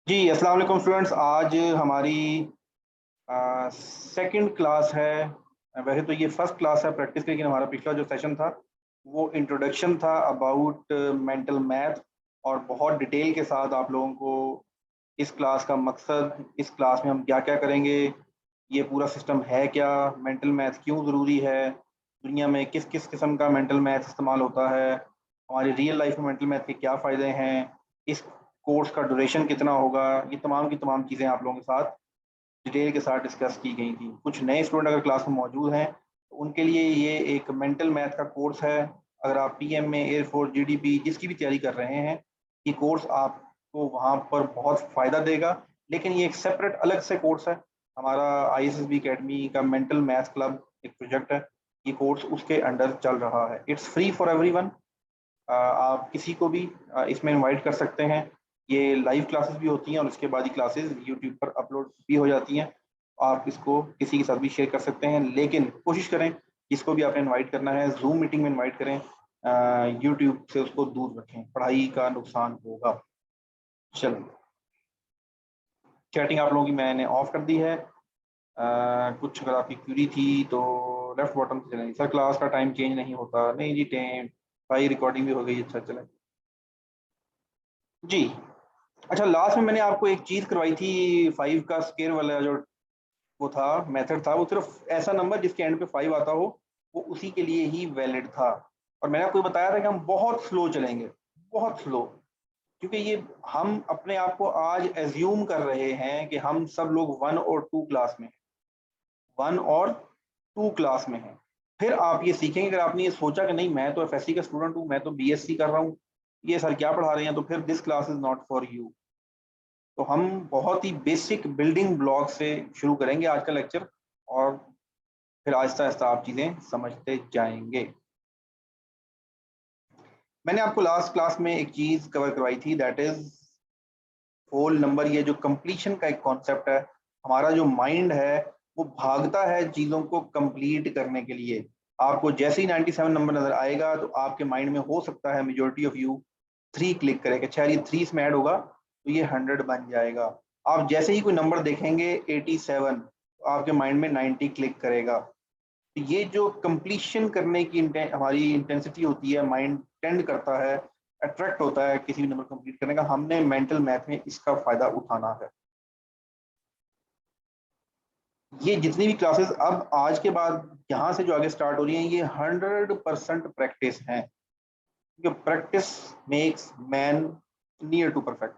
जी, अस्सलाम वालेकुम स्टूडेंट्स। आज हमारी सेकंड क्लास है। वैसे तो ये फर्स्ट क्लास है प्रैक्टिस की, लेकिन हमारा पिछला जो सेशन था वो इंट्रोडक्शन था अबाउट मेंटल मैथ, और बहुत डिटेल के साथ आप लोगों को इस क्लास का मकसद, इस क्लास में हम क्या क्या करेंगे, ये पूरा सिस्टम है क्या, मेंटल मैथ क्यों ज़रूरी है, दुनिया में किस किस किस्म का मेंटल मैथ इस्तेमाल होता है, हमारी रियल लाइफ में मेंटल मैथ के क्या फ़ायदे हैं, इस कोर्स का ड्यूरेशन कितना होगा, ये तमाम की तमाम चीज़ें आप लोगों के साथ डिटेल के साथ डिस्कस की गई थी। कुछ नए स्टूडेंट अगर क्लास में मौजूद हैं तो उनके लिए ये एक मेंटल मैथ का कोर्स है। अगर आप पीएम में, एयरफोर्स, जीडीपी जिसकी भी तैयारी कर रहे हैं, ये कोर्स आपको वहाँ पर बहुत फ़ायदा देगा। लेकिन ये एक सेपरेट अलग से कोर्स है। हमारा आईएसएसबी एकेडमी का मेंटल मैथ क्लब एक प्रोजेक्ट है, ये कोर्स उसके अंडर चल रहा है। It's free for everyone. आप किसी को भी इसमें इनवाइट कर सकते हैं। ये लाइव क्लासेस भी होती हैं और उसके बाद ही क्लासेस यूट्यूब पर अपलोड भी हो जाती हैं। आप इसको किसी के साथ भी शेयर कर सकते हैं, लेकिन कोशिश करें जिसको भी आपने इनवाइट करना है जूम मीटिंग में इनवाइट करें। यूट्यूब से उसको दूर रखें, पढ़ाई का नुकसान होगा। चलिए, चैटिंग आप लोगों की मैंने ऑफ कर दी है। कुछ अगर आपकी क्यूरी थी तो लेफ्ट बॉटम से चलें। सर क्लास का टाइम चेंज नहीं होता, नहीं जी, टाइम भाई रिकॉर्डिंग भी हो गई। अच्छा चलें जी। अच्छा, लास्ट में मैंने आपको एक चीज़ करवाई थी, 5 का स्क्वायर वाला जो वो था, मेथड था, वो सिर्फ ऐसा नंबर जिसके एंड पे 5 आता हो, वो उसी के लिए ही वैलिड था। और मैंने आपको बताया था कि हम बहुत स्लो चलेंगे, बहुत स्लो, क्योंकि ये हम अपने आप को आज एज्यूम कर रहे हैं कि हम सब लोग 1 और 2 क्लास में हैं, 1 और 2 क्लास में हैं। फिर आप ये सीखेंगे, अगर आपने ये सोचा कि नहीं मैं तो एफएससी का स्टूडेंट हूँ, मैं तो बीएससी कर रहा हूँ, ये सर क्या पढ़ा रहे हैं, तो फिर this class is not for you. तो हम बहुत ही बेसिक बिल्डिंग ब्लॉक से शुरू करेंगे आज का लेक्चर, और फिर आहिस्ता आहिस्ता आप चीज़ें समझते जाएंगे। मैंने आपको लास्ट क्लास में एक चीज़ कवर करवाई थी, दैट इज होल नंबर। ये जो कंप्लीशन का एक कॉन्सेप्ट है, हमारा जो माइंड है वो भागता है चीज़ों को कंप्लीट करने के लिए। आपको जैसे ही 97 नंबर नज़र आएगा तो आपके माइंड में हो सकता है मेजोरिटी ऑफ यू 3 क्लिक करेगा, अच्छा ये 3 इसमें ऐड होगा तो ये 100 बन जाएगा। आप जैसे ही कोई नंबर देखेंगे 87, तो आपके माइंड में 90 क्लिक करेगा। तो ये जो कंप्लीशन करने की हमारी इंटेंसिटी होती है, माइंड टेंड करता है, अट्रैक्ट होता है किसी भी नंबर कंप्लीट करने का, हमने मेंटल मैथ में इसका फायदा उठाना है। ये जितनी भी क्लासेस अब आज के बाद यहाँ से जो आगे स्टार्ट हो रही हैं, ये 100% प्रैक्टिस है, क्योंकि practice makes man near to perfect.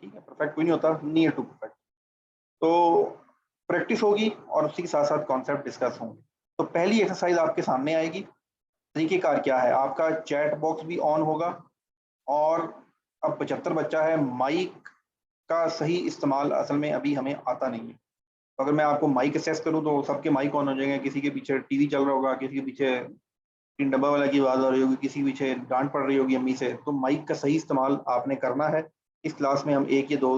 ठीक है, परफेक्ट कोई नहीं होता, नियर टू परफेक्ट। तो प्रैक्टिस होगी और उसी के साथ साथ कॉन्सेप्ट डिस्कस होंगे। तो पहली एक्सरसाइज आपके सामने आएगी। तरीकेकार क्या है, आपका चैट बॉक्स भी ऑन होगा, और अब 75 बच्चा है, माइक का सही इस्तेमाल असल में अभी हमें आता नहीं है। तो अगर मैं आपको माइक असेस करूं तो सबके माइक ऑन हो जाएंगे, किसी के पीछे टीवी चल रहा होगा, किसी के पीछे टीन डब्बा वाला की आवाज़ आ रही होगी, किसी के पीछे डांट पड़ रही होगी अम्मी से। तो माइक का सही इस्तेमाल आपने करना है। इस क्लास में हम एक या दो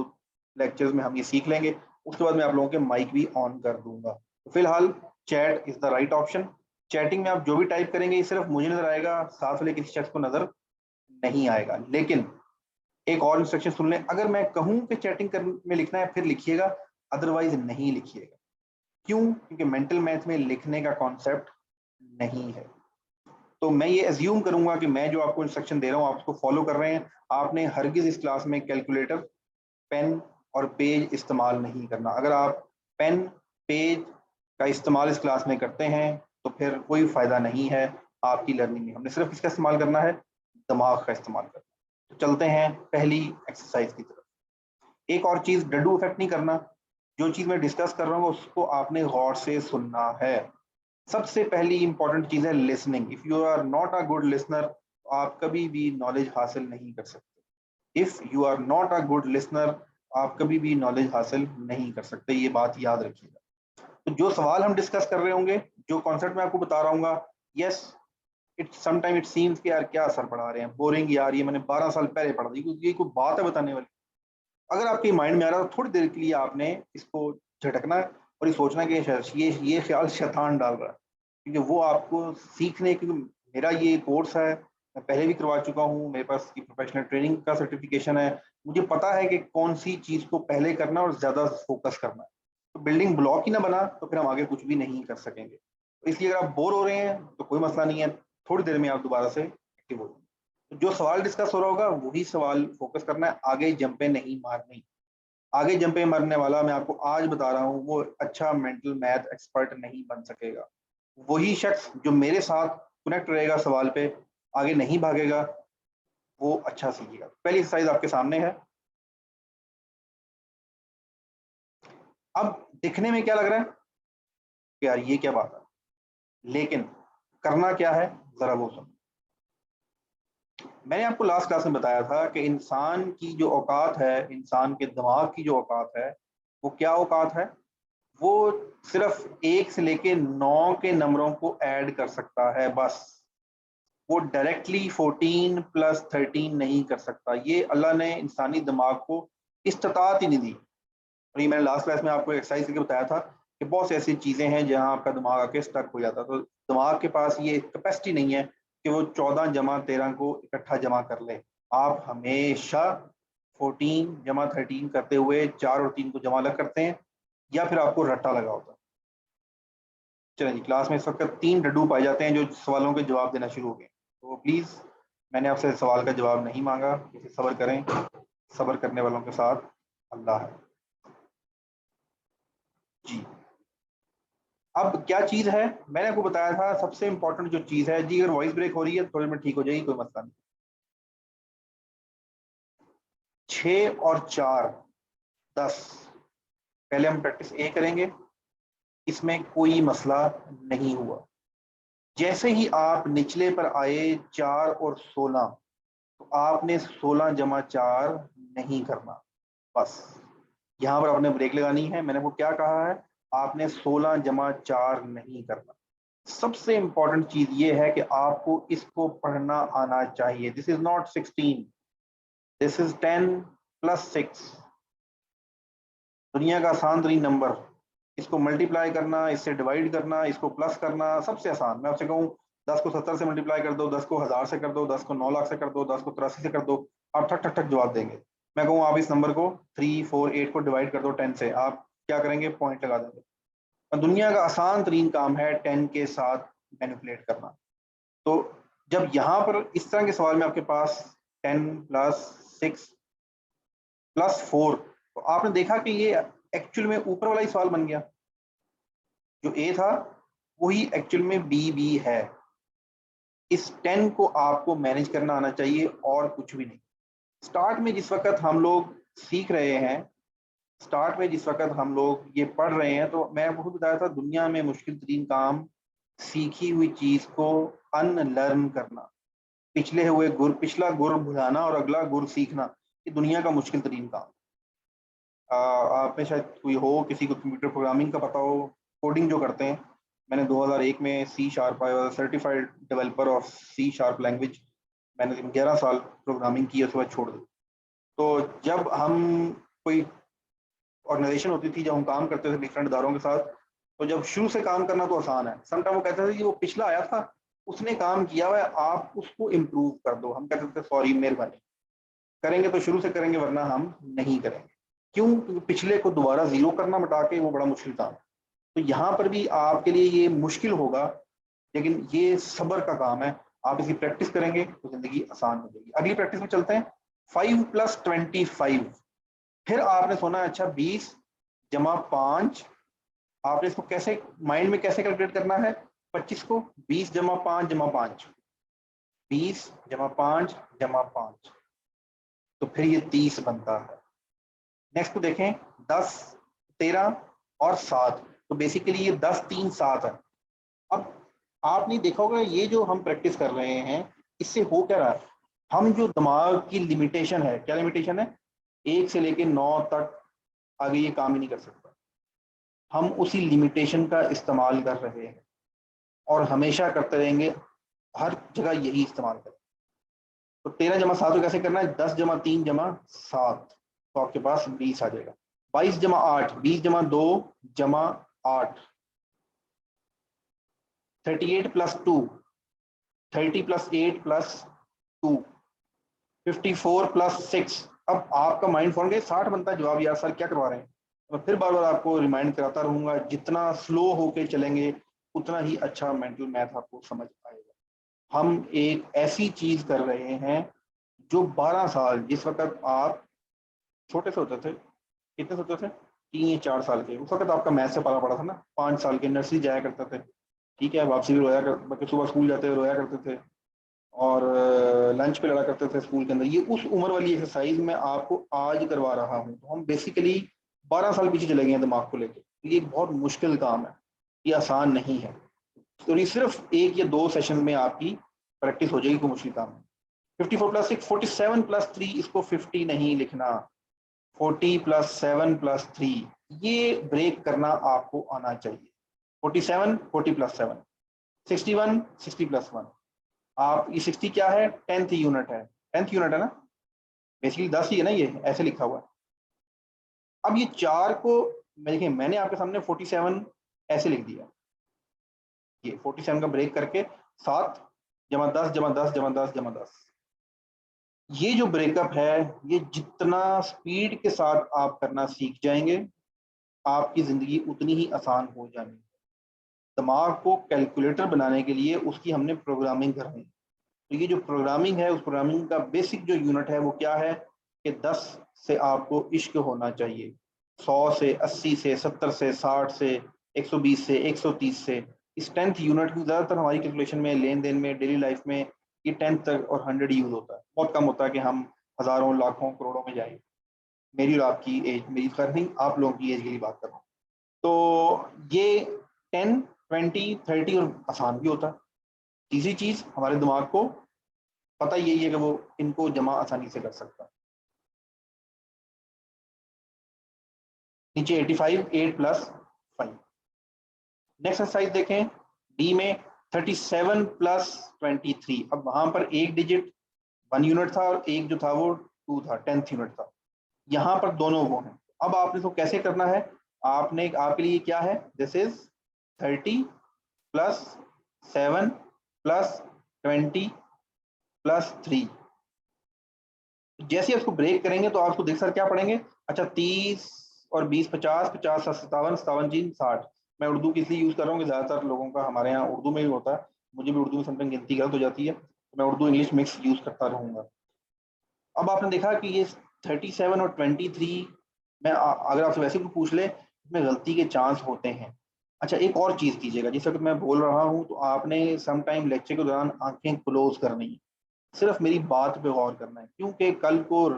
लेक्चर्स में हम ये सीख लेंगे, उसके बाद मैं आप लोगों के माइक भी ऑन कर दूंगा। तो फिलहाल chat is the right option. Chatting में आप जो भी टाइप करेंगे ये सिर्फ मुझे नजर आएगा, साथ वाले किसी शख्स को नजर नहीं आएगा। लेकिन एक और इंस्ट्रक्शन सुन लें, अगर मैं कहूं कि चैटिंग कर में लिखना है फिर लिखिएगा, अदरवाइज नहीं लिखिएगा। क्यों? क्योंकि मेंटल मैथ में लिखने का कॉन्सेप्ट नहीं है। तो मैं ये एज्यूम करूंगा कि मैं जो आपको इंस्ट्रक्शन दे रहा हूँ आप उसको फॉलो कर रहे हैं। आपने हरगिज इस क्लास में कैलकुलेटर, पेन और पेज इस्तेमाल नहीं करना। अगर आप पेन, पेज का इस्तेमाल इस क्लास में करते हैं तो फिर कोई फ़ायदा नहीं है आपकी लर्निंग में। हमने सिर्फ इसका इस्तेमाल करना है, दिमाग का इस्तेमाल करना। तो चलते हैं पहली एक्सरसाइज की तरफ। एक और चीज़, डड्डू इफेक्ट नहीं करना। जो चीज़ मैं डिस्कस कर रहा हूँ उसको आपने गौर से सुनना है। सबसे पहली इंपॉर्टेंट चीज़ है listening. If you are not a good listener, आप कभी भी नॉलेज हासिल नहीं कर सकते। If you are not a good listener, आप कभी भी नॉलेज हासिल नहीं कर सकते, ये बात याद रखिएगा। तो जो सवाल हम डिस्कस कर रहे होंगे, जो कॉन्सेप्ट मैं आपको बता रहा हूँ, yes, it sometime it seems कि यार क्या असर पढ़ा रहे हैं, बोरिंग यार, ये मैंने 12 साल पहले पढ़ा दी, क्योंकि ये कोई बात है बताने वाली। अगर आपके माइंड में आ रहा है तो थोड़ी देर के लिए आपने इसको झटकना है और ये सोचना है कि ये ख्याल शैतान डाल रहा है, क्योंकि वो आपको सीखने, क्योंकि मेरा ये कोर्स है, मैं पहले भी करवा चुका हूँ, मेरे पास की प्रोफेशनल ट्रेनिंग का सर्टिफिकेशन है, मुझे पता है कि कौन सी चीज़ को पहले करना और ज़्यादा फोकस करना है। तो बिल्डिंग ब्लॉक ही ना बना तो फिर हम आगे कुछ भी नहीं कर सकेंगे। तो इसलिए अगर आप बोर हो रहे हैं तो कोई मसला नहीं है, थोड़ी देर में आप दोबारा से एक्टिव हो जाएंगे। तो जो सवाल डिस्कस हो रहा होगा वही सवाल फोकस करना है, आगे जंपे नहीं मारनी। आगे जंपे मारने वाला मैं आपको आज बता रहा हूँ वो अच्छा मेंटल मैथ एक्सपर्ट नहीं बन सकेगा। वही शख्स जो मेरे साथ कनेक्ट रहेगा सवाल पे, आगे नहीं भागेगा, वो अच्छा सीखेगा। पहली एक्सरसाइज आपके सामने है। अब दिखने में क्या लग रहा है कि यार ये क्या बात है, लेकिन करना क्या है जरा वो सुनो। मैंने आपको लास्ट क्लास में बताया था कि इंसान की जो औकात है, इंसान के दिमाग की जो औकात है, वो क्या औकात है? वो सिर्फ 1 से लेके 9 के नंबरों को ऐड कर सकता है बस। वो डायरेक्टली 14 प्लस 13 नहीं कर सकता। ये अल्लाह ने इंसानी दिमाग को इस्तात ही नहीं दी। और ये मैंने लास्ट क्लास में आपको एक्सरसाइज करके बताया था कि बहुत सी ऐसी चीज़ें हैं जहां आपका दिमाग आके स्टक हो जाता है। तो दिमाग के पास ये कैपेसिटी नहीं है कि वो 14 जमा 13 को इकट्ठा जमा कर ले। आप हमेशा 14 जमा 13 करते हुए 4 और 3 को जमा अलग करते हैं, या फिर आपको रट्टा लगा होता है। चलिए जी, क्लास में इस वक्त 3 डड्डू पाए जाते हैं जो सवालों के जवाब देना शुरू हो गए। तो प्लीज़, मैंने आपसे सवाल का जवाब नहीं मांगा, इसे सब्र करें। सब्र करने वालों के साथ अल्लाह है जी। अब क्या चीज़ है, मैंने आपको बताया था सबसे इंपॉर्टेंट जो चीज़ है जी, अगर वॉइस ब्रेक हो रही है थोड़ी में ठीक हो जाएगी, कोई मसला नहीं। 6 और 4 10। पहले हम प्रैक्टिस ए करेंगे, इसमें कोई मसला नहीं हुआ। जैसे ही आप निचले पर आए 4 और 16, तो आपने 16 जमा 4 नहीं करना बस। यहाँ पर आपने ब्रेक लगानी है। मैंने आपको क्या कहा है, आपने 16 जमा 4 नहीं करना। सबसे इंपॉर्टेंट चीज ये है कि आपको इसको पढ़ना आना चाहिए। This is not 16, this is 10 plus 6। दुनिया का आसान तरीन नंबर, इसको मल्टीप्लाई करना, इससे डिवाइड करना, इसको प्लस करना सबसे आसान। मैं आपसे कहूँ 10 को 70 से मल्टीप्लाई कर दो, 10 को 1000 से कर दो, 10 को 9 लाख से कर दो, 10 को 83 से कर दो, आप ठक ठक ठक जवाब देंगे। मैं कहूँ आप इस नंबर को 3 4 8 को डिवाइड कर दो 10 से, आप क्या करेंगे, पॉइंट लगा देंगे। दुनिया का आसान तरीन काम है 10 के साथ मैनिपुलेट करना। तो जब यहाँ पर इस तरह के सवाल में आपके पास 10 प्लस 6 प्लस 4, तो आपने देखा कि ये एक्चुअल में ऊपर वाला ही सवाल बन गया। जो ए था वही एक्चुअल में बी भी है। इस 10 को आपको मैनेज करना आना चाहिए और कुछ भी नहीं। स्टार्ट में जिस वक्त हम लोग सीख रहे हैं, स्टार्ट में जिस वक्त हम लोग ये पढ़ रहे हैं, तो मैं बहुत बताया था दुनिया में मुश्किल तरीन काम सीखी हुई चीज को अनलर्न करना, पिछला गुर भुलाना और अगला गुर सीखना, ये दुनिया का मुश्किल तरीन काम। आप में शायद कोई हो, किसी को कंप्यूटर प्रोग्रामिंग का पता हो, कोडिंग जो करते हैं। मैंने 2001 में C# आया, certified developer of C# language. मैंने 11 साल प्रोग्रामिंग की, उसके बाद छोड़ दी। तो जब हम कोई ऑर्गेनाइजेशन होती थी, जब हम काम करते थे डिफरेंट इदारों के साथ, तो जब शुरू से काम करना तो आसान है। समटाइम वो कहते थे कि वो पिछला आया था, उसने काम किया हुआ है, आप उसको इम्प्रूव कर दो। हम कहते थे सॉरी, मेहरबानी। करेंगे तो शुरू से करेंगे, वरना हम नहीं करेंगे। क्यों? क्योंकि पिछले को दोबारा जीरो करना मिटा के वो बड़ा मुश्किल काम है। तो यहाँ पर भी आपके लिए ये मुश्किल होगा, लेकिन ये सब्र का काम है। आप इसकी प्रैक्टिस करेंगे तो जिंदगी आसान हो जाएगी। अगली प्रैक्टिस में चलते हैं। 5 + 25। फिर आपने सोना है, अच्छा 20 जमा 5, आपने इसको कैसे माइंड में कैसे कैलकुलेट करना है? 25 को 20 जमा 5 जमा 5, 20 जमा 5 जमा 5, तो फिर ये 30 बनता है। नेक्स्ट को देखें, 10 13 और 7, तो बेसिकली ये 10 3 7 है। अब आपने देखा होगा ये जो हम प्रैक्टिस कर रहे हैं, इससे हो क्या रहा है, हम जो दिमाग की लिमिटेशन है, क्या लिमिटेशन है, 1 से लेके 9 तक आगे ये काम ही नहीं कर सकता, हम उसी लिमिटेशन का इस्तेमाल कर रहे हैं और हमेशा करते रहेंगे, हर जगह यही इस्तेमाल करें। तो 13 जमा 7 को कैसे करना है, 10 जमा 3 जमा 7, तो आपके पास 20 आ जाएगा। 22 जमा 8, 20 जमा 2 जमा 8, 38 + 2, 30 + 8 + 2, 54 प्लस 6। अब आपका माइंड फोन के 60 बनता है जवाब, यार सर क्या करवा रहे हैं। मैं फिर बार बार आपको रिमाइंड कराता रहूंगा, जितना स्लो होके चलेंगे उतना ही अच्छा मेंटल मैथ आपको समझ आएगा। हम एक ऐसी चीज कर रहे हैं जो 12 साल, जिस वक्त आप छोटे से होते थे, कितने से होते थे, 3 या 4 साल के, उस वक्त आपका मैथ से पाला पड़ा था ना। 5 साल के नर्सरी जाया करते थे, ठीक है, वापसी भी रोया कर, बच्चे सुबह स्कूल जाते हुए रोया करते थे, और लंच पे लड़ा करते थे स्कूल के अंदर। ये उस उम्र वाली एक्सरसाइज मैं आपको आज करवा रहा हूँ। तो हम बेसिकली 12 साल पीछे चले गए हैं दिमाग को लेकर। ये एक बहुत मुश्किल काम है, ये आसान नहीं है। तो ये सिर्फ 1 या 2 सेशन में आपकी प्रैक्टिस हो जाएगी, कोई मुश्किल काम नहीं। 54 प्लस 6, 47 प्लस 3, इसको 50 नहीं लिखना, 40 प्लस 7 प्लस 3, ये ब्रेक करना आपको आना चाहिए। 47, 40 प्लस 7, 61, 60 प्लस 1। आप ये 60 क्या है, 10th यूनिट है, 10th यूनिट है ना, बेसिकली 10 ही है ना, ये ऐसे लिखा हुआ है। अब ये 4 को देखिए, मैंने आपके सामने 47 ऐसे लिख दिया, ये 47 का ब्रेक करके 7 जमा 10 जमा 10 जमा 10 जमा 10। ये जो ब्रेकअप है, ये जितना स्पीड के साथ आप करना सीख जाएंगे, आपकी जिंदगी उतनी ही आसान हो जाएगी। दिमाग को कैलकुलेटर बनाने के लिए उसकी हमने प्रोग्रामिंग करनी। तो ये जो प्रोग्रामिंग है, उस प्रोग्रामिंग का बेसिक जो यूनिट है वो क्या है कि 10 से आपको इश्क होना चाहिए, 100 से, 80 से, 70 से, 60 से, 120 से, 130 से। इस 10th यूनिट की ज़्यादातर हमारी कैलकुलेशन में, लेन देन में, डेली लाइफ में ये 10 तक और 100 यूज होता है। बहुत कम होता है कि हम हज़ारों, लाखों, करोड़ों में जाएं। मेरी और आपकी एज, मेरी कर नहीं, आप लोगों की एज के लिए बात कर रहा हूँ। तो ये 10, 20, 30 और आसान भी होता है। तीसरी चीज़, हमारे दिमाग को पता यही है कि वो इनको जमा आसानी से कर सकता है। नीचे 85, 8 प्लस 5। नेक्स्ट एक्सरसाइज देखें, डी में 37 प्लस 23। अब वहां पर एक डिजिट 1 यूनिट था और एक जो था वो 2 था, 10th यूनिट था। यहाँ पर दोनों वो हैं। अब आपने इसको कैसे करना है, आपने, आपके लिए क्या है, this is 30 plus 7 plus 20 plus 3। जैसे ही उसको ब्रेक करेंगे तो आप उसको देख सर क्या पढ़ेंगे, अच्छा 30 और 20 50, 50 57, 57 जी 60। मैं उर्दू की इसलिए यूज कर रहा हूँ कि ज्यादातर लोगों का हमारे यहाँ उर्दू में ही होता है, मुझे भी उर्दू में समटाइम गिनती गलत हो जाती है, तो मैं उर्दू इंग्लिश मिक्स यूज करता रहूंगा। अब आपने देखा कि ये 37 और 23 में अगर आपसे वैसे भी पूछ ले, इसमें गलती के चांस होते हैं। अच्छा एक और चीज कीजिएगा, जिस वक्त मैं बोल रहा हूँ तो आपने समटाइम लेक्चर के दौरान आंखें क्लोज करनी है, सिर्फ मेरी बात पे गौर करना है, क्योंकि कल को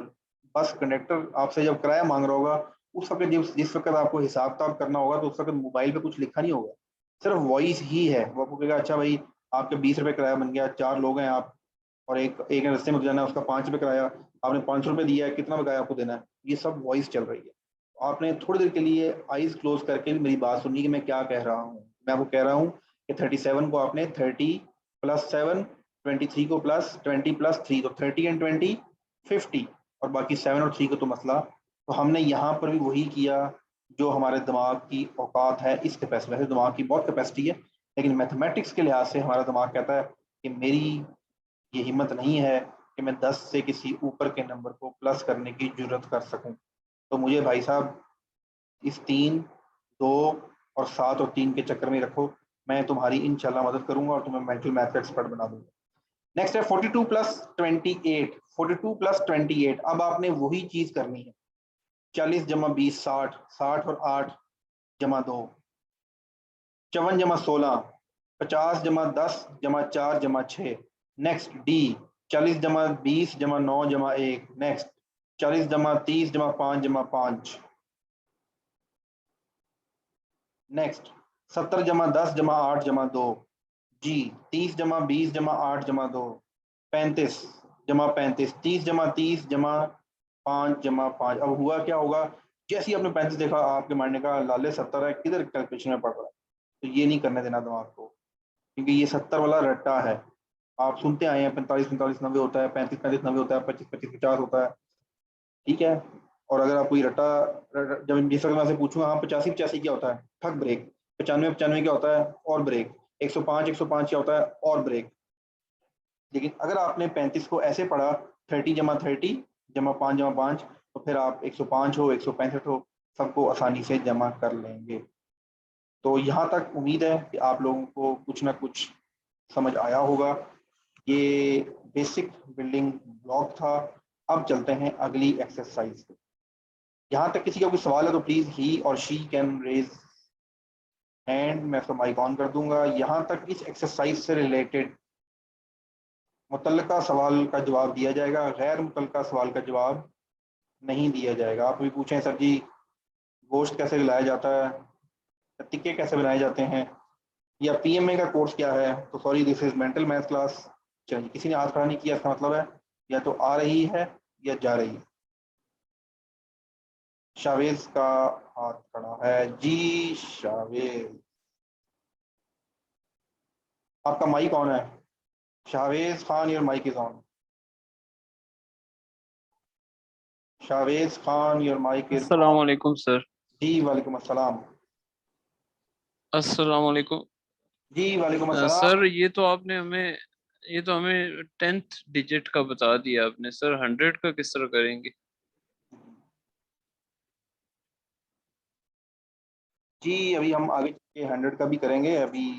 बस कंडक्टर आपसे जब किराया मांग रहा होगा, उस वक्त जिस वक्त आपको हिसाब किताब करना होगा, तो उस वक्त मोबाइल पे कुछ लिखा नहीं होगा, सिर्फ वॉइस ही है। वो आपको कहेगा अच्छा भाई आपके 20 रुपये किराया बन गया, 4 लोग हैं आप, और एक एक रास्ते में जाना है, उसका 5 रुपये किराया, आपने 500 रुपये दिया है, कितना बकाया आपको देना है, ये सब वॉइस चल रही है। आपने थोड़ी देर के लिए आईज क्लोज करके भी मेरी बात सुननी कि मैं क्या कह रहा हूँ। मैं आपको कह रहा हूँ कि 37 को आपने 30 प्लस 7, 23 को प्लस 20 प्लस 3, तो 30 एंड 20 50, और बाकी 7 और 3 को तो मसला। तो हमने यहाँ पर भी वही किया जो हमारे दिमाग की औकात है, इस कैपेसिटी। वैसे दिमाग की बहुत कैपेसिटी है, लेकिन मैथमेटिक्स के लिहाज से हमारा दिमाग कहता है कि मेरी ये हिम्मत नहीं है कि मैं 10 से किसी ऊपर के नंबर को प्लस करने की जरूरत कर सकूं। तो मुझे भाई साहब इस 3, 2 और 7 और 3 के चक्कर में रखो, मैं तुम्हारी इंशाल्लाह मदद करूंगा और तुम्हें मेंटल मैथ का एक्सपर्ट बना दूंगा। नेक्स्ट है 42 प्लस 28। 42 प्लस 28, अब आपने वही चीज करनी है, 40 जमा 20 60, 60 और 8 जमा 2, 54 जमा 16, 50 जमा 10 जमा 4 जमा 6। नेक्स्ट डी, 40 जमा 20 जमा 9 जमा 1। नेक्स्ट 40 जमा 30 जमा 5 जमा 5। नेक्स्ट 70 जमा 10 जमा 8 जमा 2। जी 30 जमा 20 जमा 8 जमा 2। 35 जमा 35, 30 जमा 30 जमा 5 जमा 5। अब हुआ क्या होगा, जैसे ही आपने 35 देखा, आपके मारने का लाले 70 है, किधर कैलकुलेशन में पड़ रहा है। तो ये नहीं करने देना दिमाग को, क्योंकि ये 70 वाला रट्टा है। आप सुनते आए हैं 45 45 90 होता है, 35 35 90 होता है, 25 25 50 होता है, ठीक है। और अगर आपको ये जब जिस वक्त मैं से पूछूंगा हाँ 85 85 क्या होता है, ठक ब्रेक। 95 95 क्या होता है, और ब्रेक। 105 105 क्या होता है, और ब्रेक। लेकिन अगर आपने 35 को ऐसे पढ़ा 30 जमा 30 जमा 5 जमा 5, तो फिर आप 105 हो 165 हो सबको आसानी से जमा कर लेंगे। तो यहाँ तक उम्मीद है कि आप लोगों को कुछ ना कुछ समझ आया होगा। ये बेसिक बिल्डिंग ब्लॉक था। अब चलते हैं अगली एक्सरसाइज पे। यहाँ तक किसी का कोई सवाल है तो प्लीज ही और शी कैन रेज हैंड, मैं इसका माइक ऑन कर दूंगा। यहाँ तक इस एक्सरसाइज से रिलेटेड मुतल्लिका सवाल का जवाब दिया जाएगा, गैर मुतल्लिका सवाल का जवाब नहीं दिया जाएगा। आप भी पूछें सर जी गोश्त कैसे खिलाया जाता है, टिक्के कैसे बनाए जाते हैं, या पीएमए का कोर्स क्या है, तो sorry this is mental math class. चलिए किसी ने हाथ खड़ा नहीं किया, इसका मतलब है या तो आ रही है या जा रही है। शावेज का हाथ खड़ा है जी। शावेज आपका माइक ऑन है। Shavez Khan your mic is ऑन। शावेज खान योर माइक इज अस्सलाम ऑन। वालेकुम सर। जी वालेकुम अस्सलाम। अस्सलाम वालेकुम। जी वालेकुम सर अस्सलाम। ये तो हमें 10th डिजिट का बता दिया आपने सर, 100 का किस तरह करेंगे? जी अभी हम आगे के 100 का भी करेंगे। अभी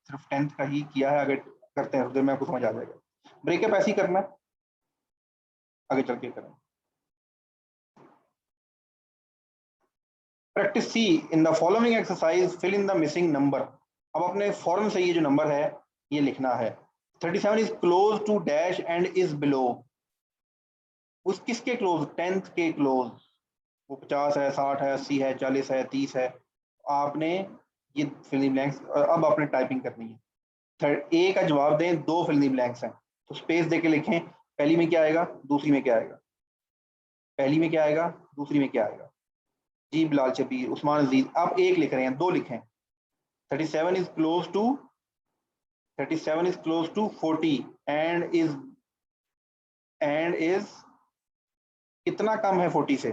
सिर्फ 10th का ही किया है, आगे करते हैं, उधर में आपको समझ आ जाएगा। ब्रेकअप ऐसे ही करना है, आगे चल के करें। Practice C in the following exercise fill in the missing number. अब अपने फॉरन से ये जो नंबर है ये लिखना है। 37 is close to dash and is below. उस किसके क्लोज? 10th के क्लोज। वो 50 है, 60 है, 80 है, 40 है, 30 है। आपने ये फिल ब्लैंक्स अब आपने टाइपिंग करनी है। थर्ड ए का जवाब दें, दो फिल ब्लैंक्स हैं तो स्पेस देके लिखें। पहली में क्या आएगा, दूसरी में क्या आएगा, पहली में क्या आएगा, दूसरी में क्या आएगा। जी बिलाल शबीर, उस्मान अजीज, आप एक लिख रहे हैं, दो लिखें। 37 is close to 37 is close to 40 and is कितना कम है 40 से?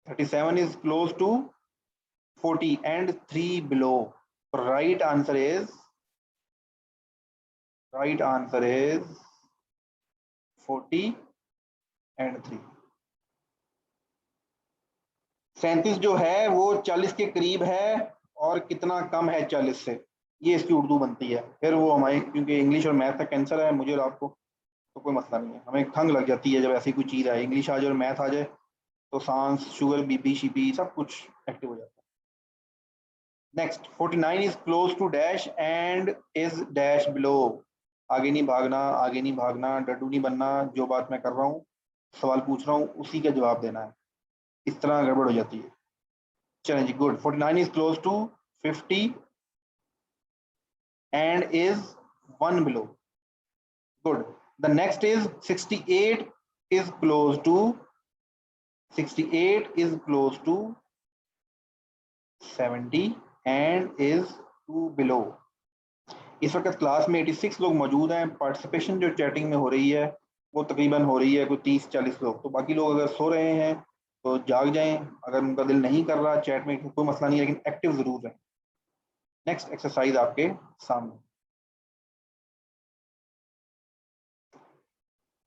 37 is close to 40 and 3 below. Right answer is 40 and 3। 37 जो है वो 40 के करीब है और कितना कम है 40 से, ये इसकी उर्दू बनती है। फिर वो हमारी, क्योंकि इंग्लिश और मैथ का कैंसर है मुझे और आपको, तो कोई मसला नहीं है। हमें खंग लग जाती है जब ऐसी कोई चीज़ आए, इंग्लिश आ जाए और मैथ आ जाए तो सांस, शुगर, बीपी शीपी सब कुछ एक्टिव हो जाता है। Next 49 is close to dash and is dash below. आगे नहीं भागना, आगे नहीं भागना, डड्डू नहीं बनना। जो बात मैं कर रहा हूँ, सवाल पूछ रहा हूँ, उसी का जवाब देना है। इस तरह गड़बड़ हो जाती है। चलें जी, good. 49 is close to 50 and is 1 below. Good. The next is 68 is close to 68 is close to 70 and is 2 below। इस वक्त क्लास में 86 लोग मौजूद हैं। पार्टिसिपेशन जो चैटिंग में हो रही है वो तकरीबन हो रही है कोई 30-40 लोग। तो बाकी लोग अगर सो रहे हैं तो जाग जाएं, अगर उनका दिल नहीं कर रहा चैट में कोई मसला नहीं है, लेकिन एक्टिव जरूर है। नेक्स्ट एक्सरसाइज आपके सामने।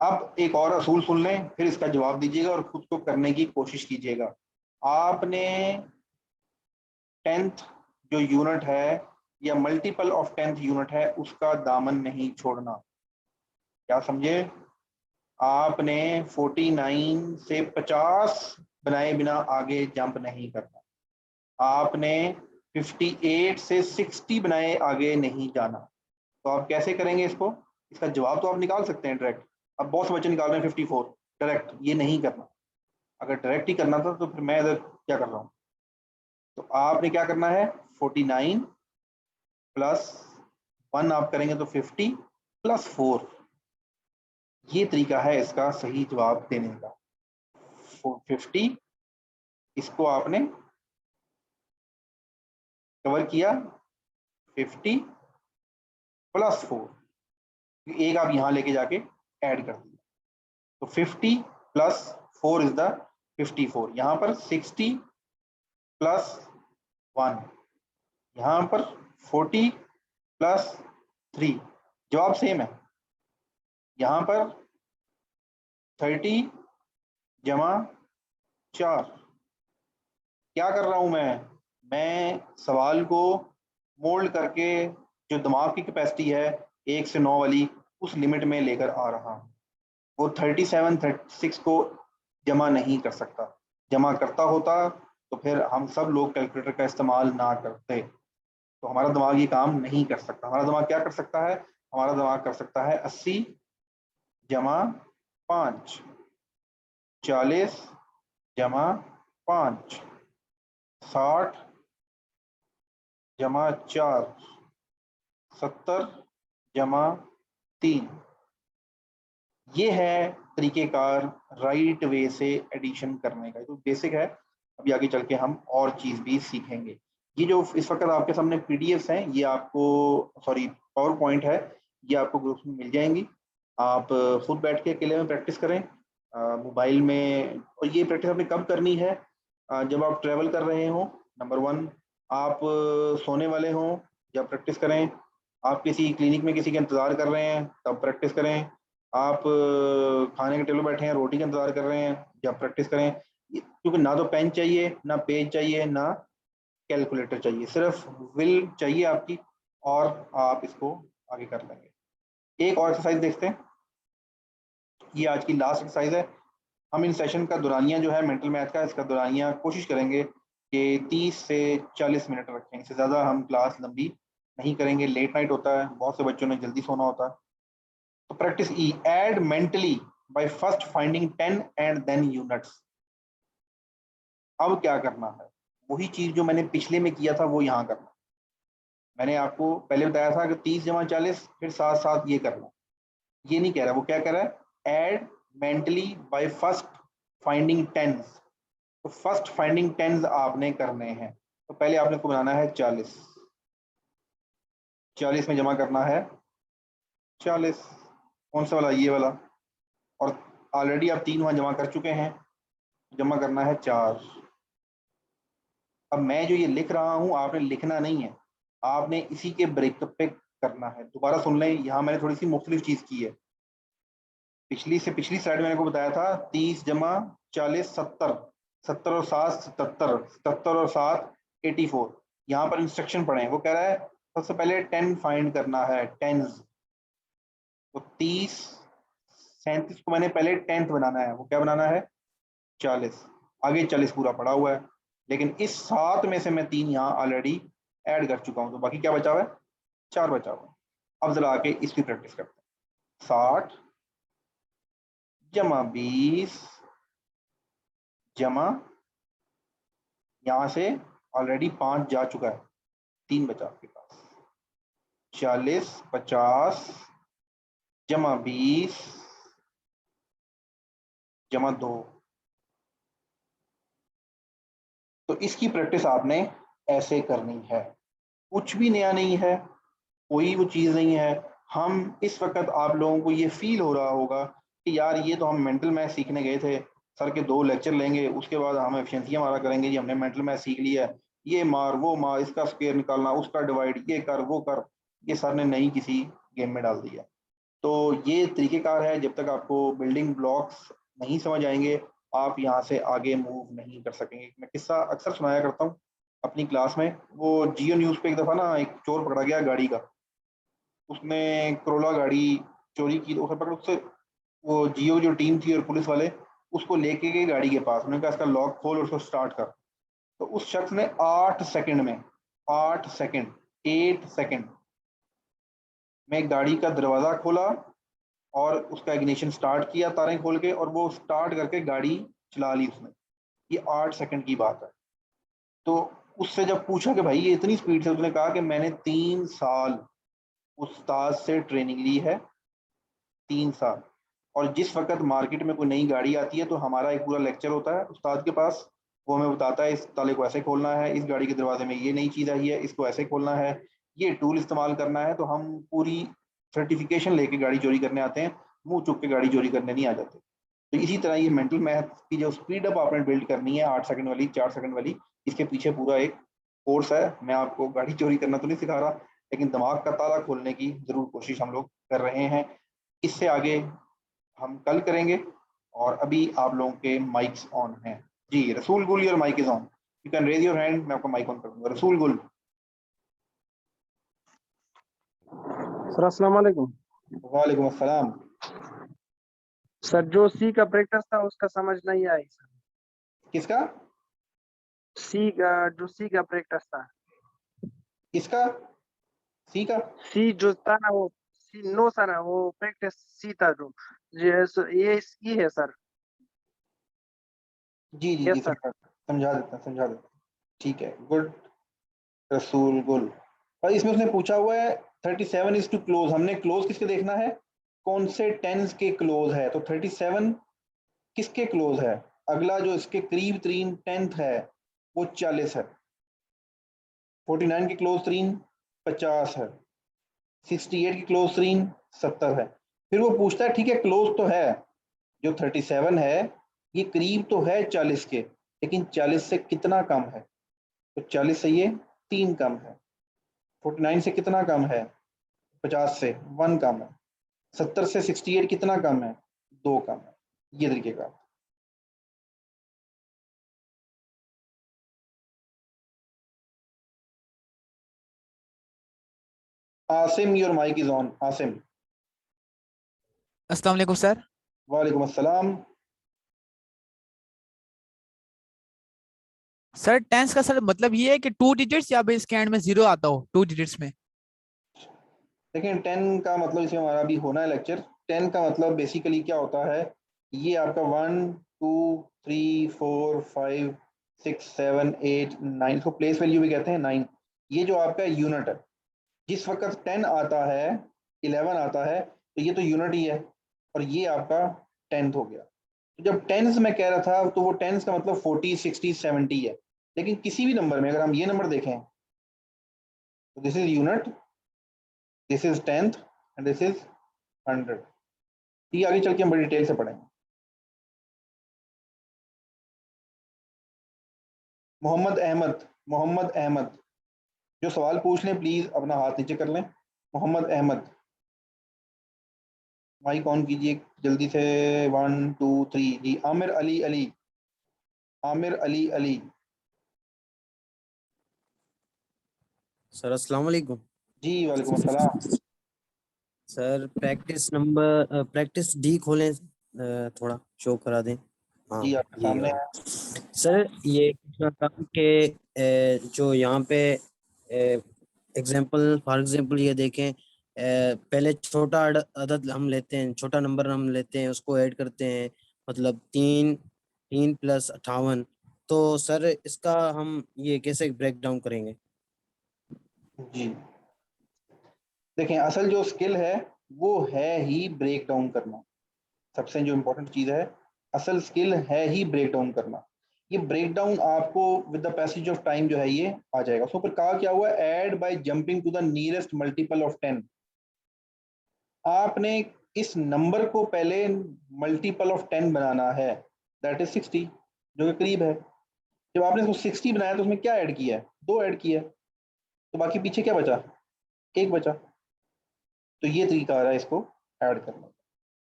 अब एक और असूल सुन लें, फिर इसका जवाब दीजिएगा और खुद को करने की कोशिश कीजिएगा। आपने 10th जो यूनिट है या मल्टीपल ऑफ 10th यूनिट है उसका दामन नहीं छोड़ना। क्या समझे? आपने 49 से 50 बनाए बिना आगे जंप नहीं करना। आपने 58 से 60 बनाए आगे नहीं जाना। तो आप कैसे करेंगे इसको? इसका जवाब तो आप निकाल सकते हैं डायरेक्ट। अब बहुत से बच्चे निकाल रहे हैं 54 डायरेक्ट, ये नहीं करना। अगर डायरेक्ट ही करना था तो फिर मैं इधर क्या कर रहा हूँ। तो आपने क्या करना है, 49 प्लस 1 आप करेंगे तो 50 प्लस 4। ये तरीका है इसका सही जवाब देने का। 50 इसको आपने कवर किया, 50 प्लस 4, एक आप यहां लेके जाके ऐड कर दिया। तो 50 प्लस 4 इज द 54। यहां पर 60 प्लस 1, यहां पर 40 प्लस 3, जवाब सेम है। यहाँ पर 30 जमा 4, क्या कर रहा हूँ मैं सवाल को मोल्ड करके जो दिमाग की कैपेसिटी है 1 से 9 वाली उस लिमिट में लेकर आ रहा हूँ। वो 37 36 को जमा नहीं कर सकता। जमा करता होता तो फिर हम सब लोग कैलकुलेटर का इस्तेमाल ना करते। तो हमारा दिमाग ये काम नहीं कर सकता। हमारा दिमाग क्या कर सकता है? हमारा दिमाग कर सकता है 80 जमा 5, 40 जमा 5, 60 जमा 4, 70 जमा 3। ये है तरीकेकार राइट वे से एडिशन करने का। तो बेसिक है, अभी आगे चल के हम और चीज़ भी सीखेंगे। ये जो इस वक्त आपके सामने पीडीएफ्स हैं, ये आपको सॉरी पावर पॉइंट है, ये आपको ग्रुप्स में मिल जाएंगी। आप खुद बैठ के अकेले में प्रैक्टिस करें मोबाइल में। और ये प्रैक्टिस आपने कब करनी है? जब आप ट्रैवल कर रहे हो, नंबर 1। आप सोने वाले हो जब प्रैक्टिस करें। आप किसी क्लिनिक में किसी का इंतज़ार कर रहे हैं तब प्रैक्टिस करें। आप खाने के टेबल बैठे हैं, रोटी का इंतज़ार कर रहे हैं, जब प्रैक्टिस करें। क्योंकि ना तो पेन चाहिए, ना पेज चाहिए, ना कैलकुलेटर चाहिए, सिर्फ विल चाहिए आपकी और आप इसको आगे कर लेंगे। एक और एक्सरसाइज देखते हैं, ये आज की लास्ट एक्सरसाइज है। हम इन सेशन का दुरानिया जो है मेंटल मैथ का, इसका दुरानिया कोशिश करेंगे कि 30 से 40 मिनट रखें। इससे ज़्यादा हम क्लास लंबी नहीं करेंगे, लेट नाइट होता है, बहुत से बच्चों ने जल्दी सोना होता है। तो practice E, add mentally by first finding 10 and then units. अब क्या करना है? वही चीज जो मैंने पिछले में किया था वो यहाँ करना। मैंने आपको पहले बताया था कि 30 जमा 40 फिर साथ साथ ये करना। ये नहीं कह रहा, वो क्या कह रहा है? Add mentally by first finding tens. तो फर्स्ट फाइंडिंग टेंस आपने करने हैं। तो पहले आपने को बनाना है 40, 40 में जमा करना है 40। कौन सा वाला? ये वाला। और ऑलरेडी आप 3 वहां जमा कर चुके हैं, जमा करना है 4। अब मैं जो ये लिख रहा हूं आपने लिखना नहीं है, आपने इसी के ब्रेकअप पे करना है। दोबारा सुन लें, यहाँ मैंने थोड़ी सी मुख्तलिफ चीज की है। पिछली से पिछली स्लाइड मैंने को बताया था 30 जमा 40 70, 70 और 7 77, 77 और 7 84। यहाँ पर इंस्ट्रक्शन पढ़े, वो कह रहा है सबसे पहले 10 फाइंड करना है, टेंस। तो 30 37 को मैंने पहले 10th बनाना है, वो क्या बनाना है? 40। आगे 40 पूरा पड़ा हुआ है, लेकिन इस 7 में से मैं 3 यहाँ ऑलरेडी ऐड कर चुका हूँ, तो बाकी क्या बचा हुआ है? 4 बचा हुआ है। अब जरा आके इसकी प्रैक्टिस करते हैं। 60 जमा 20 जमा, यहाँ से ऑलरेडी 5 जा चुका है, 3 बचा आपके पास। 40 50 जमा 20 जमा 2। तो इसकी प्रैक्टिस आपने ऐसे करनी है। कुछ भी नया नहीं है, कोई वो चीज़ नहीं है। हम इस वक्त आप लोगों को ये फील हो रहा होगा कि यार ये तो हम मेंटल मैथ सीखने गए थे, सर के 2 लेक्चर लेंगे, उसके बाद हम एफिशिएंसियाँ मारा करेंगे, जी हमने मेंटल मैथ सीख लिया है, ये मार वो मार, इसका स्क्वायर निकालना, उसका डिवाइड, ये कर वो कर। ये सर ने नहीं किसी गेम में डाल दिया। तो ये तरीक़ेकार है, जब तक आपको बिल्डिंग ब्लॉक्स नहीं समझ आएंगे आप यहाँ से आगे मूव नहीं कर सकेंगे। मैं किस्सा अक्सर सुनाया करता हूँ अपनी क्लास में। वो जियो न्यूज़ पे एक दफ़ा ना एक चोर पकड़ा गया गाड़ी का। उसने करोला गाड़ी चोरी की, तो उसे पकड़ उससे वो जियो जो टीम थी और पुलिस वाले उसको लेके गए गाड़ी के पास। उन्होंने कहा इसका लॉक खोल और उसको स्टार्ट कर। तो उस शख्स ने 8 सेकंड में, 8 सेकंड, 8 सेकंड में गाड़ी का दरवाज़ा खोला और उसका इग्निशन स्टार्ट किया तारें खोल के, और वो स्टार्ट करके गाड़ी चला ली उसने। ये 8 सेकंड की बात है। तो उससे जब पूछा कि भाई ये इतनी स्पीड से, उसने कहा कि मैंने 3 साल उस्ताद से ट्रेनिंग ली है, 3 साल। और जिस वक्त मार्केट में कोई नई गाड़ी आती है तो हमारा एक पूरा लेक्चर होता है उस्ताद के पास। वो हमें बताता है इस ताले को ऐसे खोलना है, इस गाड़ी के दरवाजे में ये नई चीज़ आई है, इसको ऐसे खोलना है, ये टूल इस्तेमाल करना है। तो हम पूरी सर्टिफिकेशन लेके गाड़ी चोरी करने आते हैं, मुंह चुप के गाड़ी चोरी करने नहीं आ जाते। तो इसी तरह ये मेंटल मैथ की जो स्पीड अप आपने बिल्ड करनी है 8 सेकंड वाली, 4 सेकंड वाली, इसके पीछे पूरा एक कोर्स है। मैं आपको गाड़ी चोरी करना तो नहीं सिखा रहा, लेकिन दिमाग का ताला खोलने की ज़रूर कोशिश हम लोग कर रहे हैं। इससे आगे हम कल करेंगे और अभी आप लोगों के माइक्स ऑन हैं। जी, Rasool Gul your mic is on. You can raise your hand, मैं आपका माइक ऑन कर दूँगा। रसूल गुल। सर अस्सलाम वालेकुम। वालेकुम अस्सलाम। सर जो सी का प्रैक्टिस था उसका समझ नहीं आई सर। किसका? सी का जो सी का प्रैक्टिस था, किसका? सी का? सी जो था ना वो सी नो सर, वो प्रैक्टिस सी था जो ये सी है सर। जी, जी, जी, यस सर। समझा देता हूँ, समझा देता हूँ। ठीक है, गुड रसूल गुल। और इसमें उसने पूछा हुआ है 37 इज़ टू क्लोज़, हमने क्लोज़ किसके देखना है? कौन से टेंस के क्लोज़ है? तो 37 किसके क्लोज़ है? अगला जो इसके करीब तरीन टेंथ है वो 40 है। 49 के क्लोज़ तरीन 50 है। 68 की क्लोज़ तरीन 70 है। फिर वो पूछता है ठीक है क्लोज़ तो है, जो 37 है ये करीब तो है 40 के, लेकिन 40 से कितना कम है? तो 40 से ये 3 कम है। 49 से कितना कम है? 50 से 1 कम है। 70 से 68 कितना कम है? 2 कम है। ये तरीके का। Asim your mic is on. Asim. अस्सलाम वालेकुम सर। वालेकुम अस्सलाम। सर टेंस का सर मतलब ये है कि 2 डिजिट्स या फिर इसके एंड में 0 आता हो 2 डिजिट्स में। लेकिन 10 का मतलब इसमें हमारा अभी होना है लेक्चर। 10 का मतलब बेसिकली क्या होता है, ये आपका 1 2 3 4 5 6 7 8 9, इसको प्लेस वैल्यू भी कहते हैं 9। ये जो आपका यूनिट है, जिस वक्त 10 आता है 11 आता है तो ये तो यूनिट ही है, और ये आपका टेंथ हो गया। तो जब टेंस में कह रहा था तो वो टेंस का मतलब 40 60 70 है, लेकिन किसी भी नंबर में अगर हम ये नंबर देखें तो this is unit, this is tenth and this is 100। ये आगे चल के हम बड़ी डिटेल से पढ़ेंगे। मोहम्मद अहमद, मोहम्मद अहमद जो सवाल पूछ लें प्लीज अपना हाथ नीचे कर लें। मोहम्मद अहमद माइक ऑन कीजिए जल्दी से। 1 2 3 जी। आमिर अली अली, आमिर अली अली। सर अस्सलाम वालेकुम। जी वालेकुम अस्सलाम। सर प्रैक्टिस डी खोलें, थोड़ा शो करा दें। हाँ जी आपके ये सामने वाला। है। सर ये पूछना था कि जो यहाँ पे एग्जांपल फॉर एग्जांपल ये देखें, पहले छोटा अदद हम लेते हैं, छोटा नंबर हम लेते हैं, उसको ऐड करते हैं, मतलब 3 3 + 58। तो सर इसका हम ये कैसे ब्रेक डाउन करेंगे? जी देखें, असल जो स्किल है वो है ही ब्रेक डाउन करना। सबसे जो इम्पोर्टेंट चीज़ है, असल स्किल है ही ब्रेक डाउन करना। ये ब्रेक डाउन आपको with the passage of time जो है ये आ जाएगा। उसके ऊपर कहा क्या हुआ है, add by jumping to the nearest multiple of 10। आपने इस नंबर को पहले मल्टीपल ऑफ 10 बनाना है, दैट इज 60, जो कि करीब है। जब आपने इसको 60 बनाया तो उसमें क्या ऐड किया है? 2 ऐड किया है, तो बाकी पीछे क्या बचा? 1 बचा। तो ये तरीका आ रहा है इसको ऐड करने का।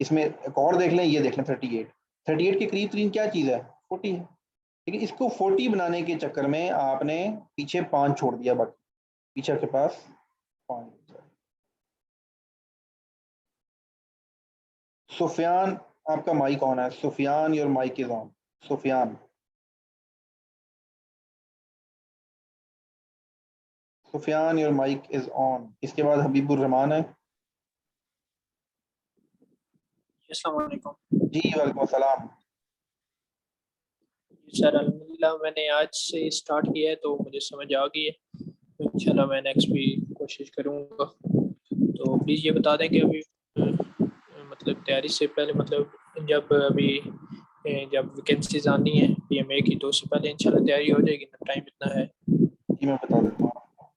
इसमें एक और देख लें, ये देख लें 38। 38 के करीब तरीन क्या चीज़ है? 40 है। लेकिन इसको 40 बनाने के चक्कर में आपने पीछे 5 छोड़ दिया, बाकी पीछे के पास 5। सुफियान आपका माइक ऑन है। Sufiyan your mic is on. Sufiyan, Sufiyan your mic is on. इसके बाद हबीबुर रहमान है। अस्सलाम वालेकुम। जी वालेकुम अस्सलाम। सर अल्हम्दुलिल्लाह मैंने आज से स्टार्ट किया है तो मुझे समझ आ गई है, तो इंशाल्लाह मैं नेक्स्ट भी कोशिश करूँगा। तो प्लीज़ ये बता दें कि अभी मतलब तैयारी से पहले, मतलब जब वैकेंसीज आनी है पीएमए की, तो उससे पहले इंशाल्लाह तैयारी हो जाएगी ना? टाइम इतना है। जी मैं बता देता हूँ आपको।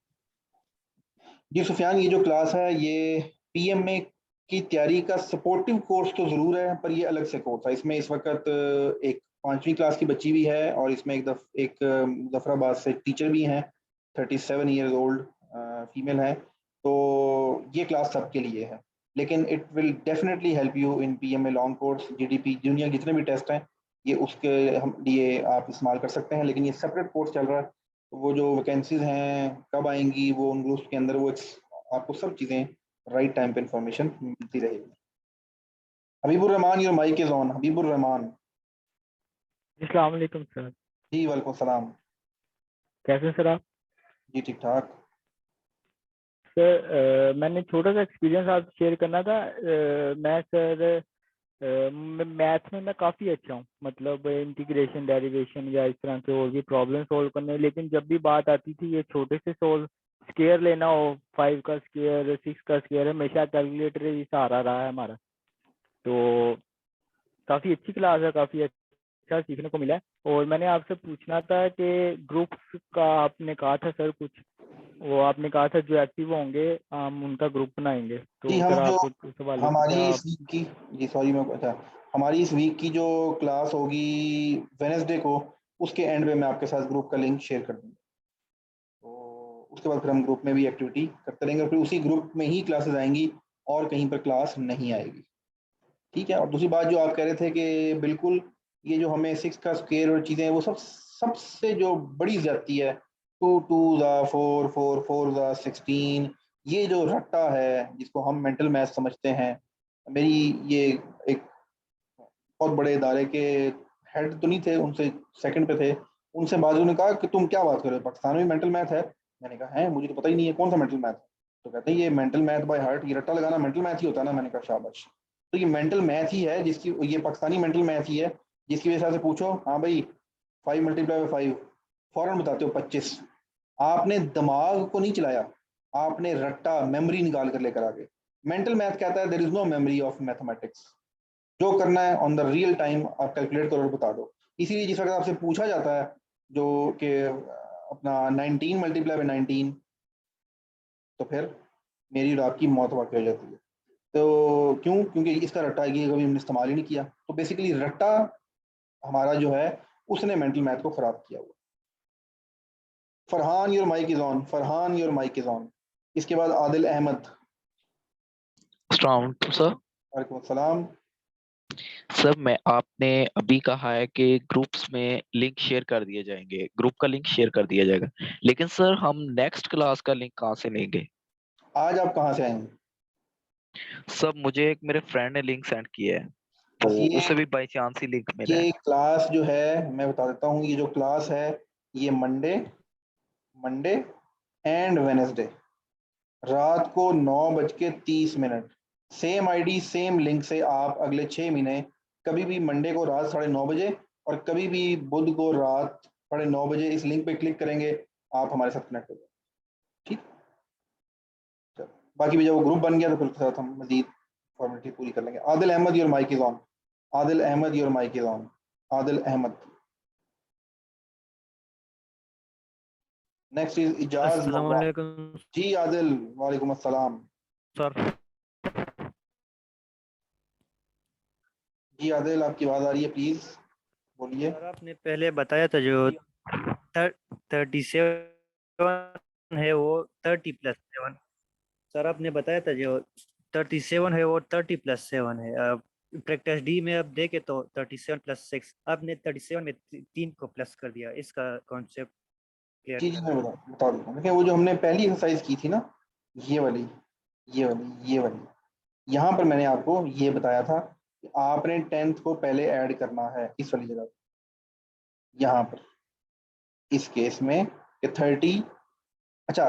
जी सुफियान, ये जो क्लास है ये पीएमए की तैयारी का सपोर्टिव कोर्स तो ज़रूर है, पर ये अलग से कोर्स है। इसमें इस वक्त एक 5वीं क्लास की बच्ची भी है, और इसमें एक मुजफ्फराबाद से टीचर भी हैं, 37 ईयर्स ओल्ड फीमेल है। तो ये क्लास सबके लिए है, लेकिन it will definitely help you in PMA long course, GDP, दुनिया जितने भी टेस्ट हैं ये उसके हम लिए आप इस्तेमाल कर सकते हैं। लेकिन ये सेपरेट कोर्स चल रहा है, तो वो जो वैकेंसीज हैं कब आएंगी वो उन ग्रुप्स के अंदर वो आपको सब चीज़ें राइट टाइम पे इंफॉर्मेशन मिलती रहेगी। Habibur Rahman, your mic is on. Habibur Rahman. अस्सलाम वालेकुम सर। जी वालेकुम सलाम। कैसे हैं सर आप? जी ठीक ठाक। सर मैंने छोटा सा एक्सपीरियंस आपसे शेयर करना था। मैं सर मैथ में मैं काफ़ी अच्छा हूँ, मतलब इंटीग्रेशन, डेरिवेशन या इस तरह से और भी प्रॉब्लम सॉल्व करने, लेकिन जब भी बात आती थी ये छोटे से सोल्व स्केयर लेना हो, 5 का स्केयर, 6 का स्केयर, हमेशा कैलकुलेटर ही सहारा रहा है हमारा। तो काफ़ी अच्छी क्लास है, काफ़ी अच्छा सीखने को मिला है। और मैंने आपसे पूछना था कि ग्रुप्स का आपने कहा था सर कुछ, वो आपने कहा था जो एक्टिव होंगे हम उनका ग्रुप बनाएंगे, तो जी हम सर जो आप उस हवाले से हमारी क्या इस वीक की, जी सॉरी मैं अच्छा, हमारी इस वीक की जो क्लास होगी वेनेसडे को, उसके एंड में मैं आपके साथ ग्रुप का लिंक शेयर कर दूँगा। तो उसके बाद फिर हम ग्रुप में भी एक्टिविटी करते रहेंगे और फिर उसी ग्रुप में ही क्लासेस आएंगी और कहीं पर क्लास नहीं आएगी। ठीक है। और दूसरी बात जो आप कह रहे थे कि बिल्कुल ये जो हमें 6 का स्क्वायर और चीज़ें हैं वो सब सबसे जो बड़ी ज़्यादती है, 2 2 ज़ा 4 4 4 ज़ा 16, ये जो रट्टा है जिसको हम मेंटल मैथ समझते हैं। मेरी ये एक बहुत बड़े इदारे के हेड तो नहीं थे, उनसे सेकंड पे थे, उनसे बाजू ने कहा कि तुम क्या बात कर रहे हो, पाकिस्तान में मेंटल मैथ है? मैंने कहा है, मुझे तो पता ही नहीं है कौन सा मेंटल मैथ। तो कहते हैं ये मेंटल मैथ बाय हार्ट, ये रट्टा लगाना मेंटल मैथ ही होता है ना। मैंने कहा शाबाश। तो ये मेंटल मैथ ही है जिसकी, ये पाकिस्तानी मेंटल मैथ ही है जिसकी वजह से पूछो, हाँ भाई 5 मल्टीप्लाई बाई 5 फौरन बताते हो 25। आपने दिमाग को नहीं चलाया, आपने रट्टा मेमोरी निकाल कर लेकर आ गए। मेंटल मैथ कहता है there is no memory of mathematics, जो करना है ऑन द रियल टाइम आप कैलकुलेट करो और बता दो। इसीलिए जिस वक्त आपसे पूछा जाता है जो कि अपना 19 मल्टीप्लाई बाई 19, तो फिर मेरी और आपकी मौत वाक़ हो जाती है। तो क्यों? क्योंकि इसका रट्टा ये कभी हमने इस्तेमाल ही नहीं किया। तो बेसिकली रट्टा हमारा जो है उसने मेंटल मैथ को खराब किया हुआ। Farhan your mic is on. Farhan your mic is on. इसके बाद आदिल अहमद। अस्सलाम वालेकुम सर। वालेकुम अस्सलाम। सर मैं आपने अभी कहा है कि ग्रुप्स में लिंक शेयर कर दिए जाएंगे, ग्रुप का लिंक शेयर कर दिया जाएगा, लेकिन सर हम नेक्स्ट क्लास का लिंक कहाँ से लेंगे? आज आप कहाँ से आएंगे? सर मुझे एक मेरे फ्रेंड ने लिंक सेंड किया है, तो बस उसे भी बाई चांस ही लिंक मिला है। ये क्लास जो है मैं बता देता हूँ, ये जो क्लास है ये मंडे एंड वेनेसडे रात को 9:30 सेम आईडी सेम लिंक से आप अगले 6 महीने कभी भी मंडे को रात 9:30 और कभी भी बुध को रात 9:30 इस लिंक पे क्लिक करेंगे, आप हमारे साथ कनेक्ट हो जाए। ठीक। चलो, बाकी भी जब वो ग्रुप बन गया तो फिर उसके साथ हम मजीद फॉर्मेलिटी पूरी कर लेंगे। Adil Ahmed your mic is on. Adil Ahmed your mic is on. Adil Ahmed. Next is Ijaz अस्सलाम मुर्रा। वालेकुम जी आदिल, वालेकुम अस्सलाम। सर। जी आदिल, आपकी आवाज आ रही है, प्लीज बोलिए। सर आपने पहले बताया था जो 37 है वो 30+7। सर आपने बताया था जो 37 है वो 30+7 है। अब प्रैक्टिस डी में अब देखे तो 37+6, आपने 37 में 3 को प्लस कर दिया, इसका कॉन्सेप्ट क्लियर जी जी मैं करें। बता देता हूँ। देखिए वो जो हमने पहली एक्सरसाइज की थी ना, ये वाली ये वाली, यहाँ पर मैंने आपको ये बताया था कि आपने 10th को पहले ऐड करना है इस वाली जगह, यहाँ पर इस केस में कि 30। अच्छा,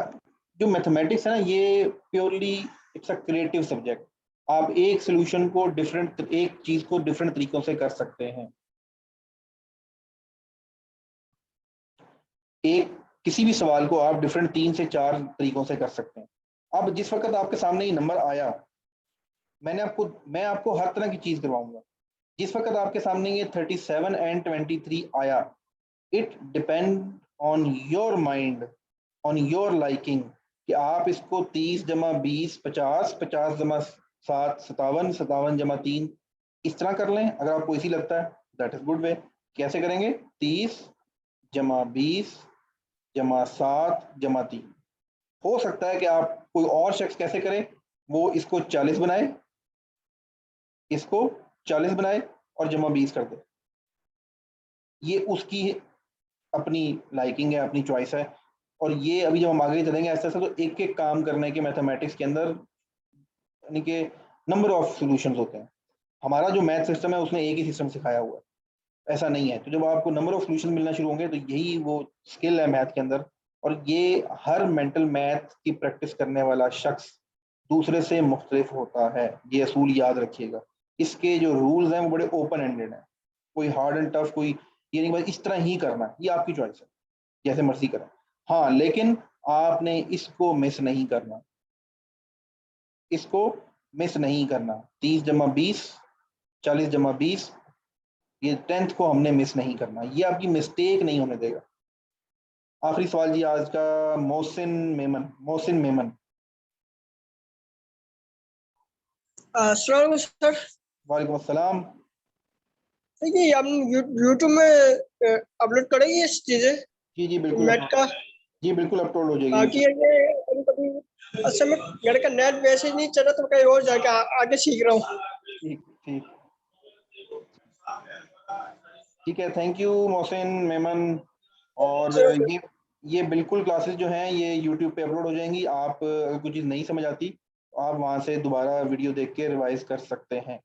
जो मैथमेटिक्स है ना ये purely it's a creative subject. आप एक सोल्यूशन को एक चीज को डिफरेंट तरीकों से कर सकते हैं। एक किसी भी सवाल को आप डिफरेंट 3 से 4 तरीकों से कर सकते हैं। अब जिस वक्त आपके सामने ये नंबर आया, मैं आपको हर तरह की चीज करवाऊंगा। जिस वक्त आपके सामने ये 37 एंड 23 आया, it depend on your mind, on your liking, कि आप इसको 30 जमा 20 50, 50 जमा 7 57, 57 जमा 3 इस तरह कर लें। अगर आपको इसी लगता है दैट इज गुड वे। कैसे करेंगे? 30 जमा 20 जमा 7 जमा 3। हो सकता है कि आप कोई और शख्स कैसे करे, वो इसको 40 बनाए, इसको 40 बनाए और जमा 20 कर दे। ये उसकी अपनी लाइकिंग है, अपनी चॉइस है। और ये अभी जब हम आगे चलेंगे ऐसा ऐसा, तो एक एक काम करने के मैथमेटिक्स के अंदर यानी कि नंबर ऑफ सॉल्यूशंस होते हैं। हमारा जो मैथ सिस्टम है उसने एक ही सिस्टम सिखाया हुआ है, ऐसा नहीं है। तो जब आपको नंबर ऑफ सॉल्यूशन मिलना शुरू होंगे तो यही वो स्किल है मैथ के अंदर। और ये हर मेंटल मैथ की प्रैक्टिस करने वाला शख्स दूसरे से मुख्तलिफ होता है, ये असूल याद रखिएगा। इसके जो रूल्स हैं वो बड़े ओपन एंडेड हैं, कोई हार्ड एंड टफ कोई ये नहीं, बस इस तरह ही करना है, ये आपकी चॉइस है, जैसे मर्जी करें। हाँ, लेकिन आपने इसको मिस नहीं करना, इसको मिस नहीं करना। 30 जमा 20, 40 जमा 20, ये 10th को हमने मिस नहीं करना, ये आपकी मिस्टेक नहीं होने देगा। आखिरी सवाल जी आज का, मोहसिन मेमन। अस्सलाम सर। वालेकुम अस्सलाम। देखिए हम यूट्यूब में अपलोड करेंगे ये चीजें जी बिल्कुल, नेट का, जी बिल्कुल अपलोड हो जाएगी। बाकी ये कभी असल में घर का नेट वैसे ही नहीं चला तो कहीं और जाके आगे सीख रहा हूँ। ठीक है, थैंक यू मोहसिन मेमन। और ये बिल्कुल क्लासेस जो हैं ये यूट्यूब पे अपलोड हो जाएंगी। आप अगर कुछ चीज़ नहीं समझ आती तो आप वहाँ से दोबारा वीडियो देख के रिवाइज कर सकते हैं।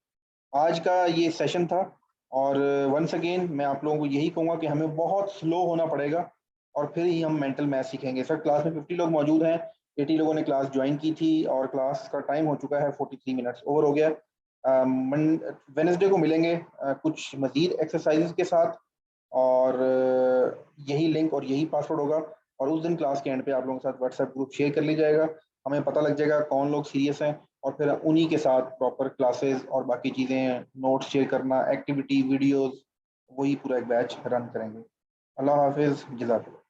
आज का ये सेशन था, और वंस अगेन मैं आप लोगों को यही कहूँगा कि हमें बहुत स्लो होना पड़ेगा और फिर ही हम मेंटल मैथ सीखेंगे। सर क्लास में 50 लोग मौजूद हैं, 80 लोगों ने क्लास ज्वाइन की थी और क्लास का टाइम हो चुका है 43 मिनट्स ओवर हो गया। वेडनेसडे को मिलेंगे कुछ मज़ीद एक्सरसाइजेस के साथ, और यही लिंक और यही पासवर्ड होगा। और उस दिन क्लास के एंड पे आप लोगों के साथ व्हाट्सएप ग्रुप शेयर कर ली जाएगा, हमें पता लग जाएगा कौन लोग सीरियस हैं, और फिर उन्हीं के साथ प्रॉपर क्लासेस और बाकी चीज़ें, नोट्स शेयर करना, एक्टिविटी वीडियोस, वही पूरा एक बैच रन करेंगे। अल्लाह हाफिज़, जज़ाकल्लाह।